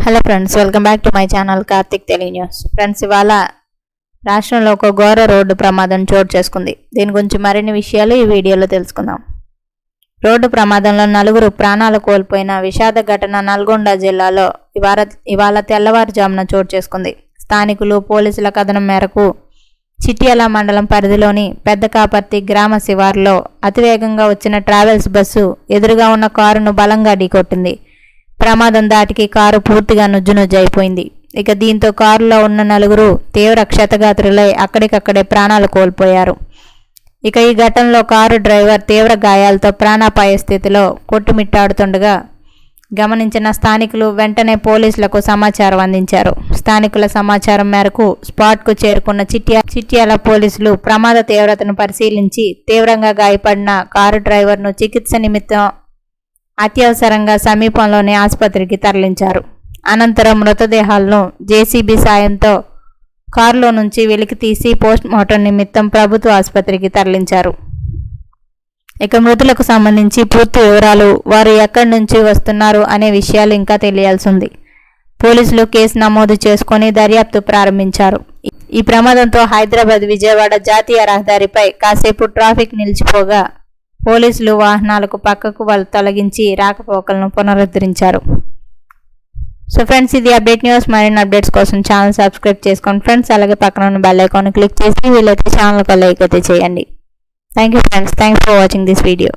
Hello friends, welcome back to my channel Karthik Telugu news. Friends, ఇవాళ రాష్ట్రంలో ఒక ఘోర రోడ్డు ప్రమాదం చోటు చేసుకుంది. దీని గురించి మరిన్ని విషయాలు ఈ వీడియోలో తెలుసుకుందాం. రోడ్డు ప్రమాదంలో 4 ప్రాణాలు కోల్పోయిన విషాద ఘటన నల్గొండ జిల్లాలో ఇవాళ తెల్లవారుజామున చోటు చేసుకుంది. స్థానికులు, పోలీసుల కథనం మేరకు చిట్యాల మండలం పరిధిలోని పెద్ద కాపర్తి గ్రామ శివారులో అతివేగంగా వచ్చిన ట్రావెల్స్ బస్సు ఎదురుగా ఉన్న కారును బలంగా ఢీకొట్టింది. ప్రమాదం దాటికి కారు పూర్తిగా నుజ్జునుజ్జైపోయింది. ఇక దీంతో కారులో ఉన్న 4 తీవ్ర క్షతగాత్రులై అక్కడికక్కడే ప్రాణాలు కోల్పోయారు. ఇక ఈ ఘటనలో కారు డ్రైవర్ తీవ్ర గాయాలతో ప్రాణాపాయ స్థితిలో కొట్టుమిట్టాడుతుండగా గమనించిన స్థానికులు వెంటనే పోలీసులకు సమాచారం అందించారు. స్థానికుల సమాచారం మేరకు స్పాట్కు చేరుకున్న చిట్యాల పోలీసులు ప్రమాద తీవ్రతను పరిశీలించి తీవ్రంగా గాయపడిన కారు డ్రైవర్ను చికిత్స నిమిత్తం అత్యవసరంగా సమీపంలోని ఆసుపత్రికి తరలించారు. అనంతరం మృతదేహాలను జేసీబీ సాయంతో కారులో నుంచి వెలికి తీసి పోస్ట్మార్టం నిమిత్తం ప్రభుత్వ ఆసుపత్రికి తరలించారు. ఇక మృతులకు సంబంధించి పూర్తి వివరాలు, వారు ఎక్కడి నుంచి వస్తున్నారు అనే విషయాలు ఇంకా తెలియాల్సి ఉంది. పోలీసులు కేసు నమోదు చేసుకుని దర్యాప్తు ప్రారంభించారు. ఈ ప్రమాదంతో హైదరాబాద్ విజయవాడ జాతీయ రహదారిపై కాసేపు ట్రాఫిక్ నిలిచిపోగా పోలీసులు వాహనాలకు పక్కకు తొలగించి రాకపోకలను పునరుద్ధరించారు. సో ఫ్రెండ్స్, ఇది అప్డేట్ న్యూస్. మరిన్ని అప్డేట్స్ కోసం ఛానల్ సబ్స్క్రైబ్ చేసుకోండి ఫ్రెండ్స్. అలాగే పక్కన ఉన్న బెల్ ఐకాన్ క్లిక్ చేసి వీలైతే ఛానల్కి లైక్ అయితే చేయండి. Thank you friends. Thanks for watching this video.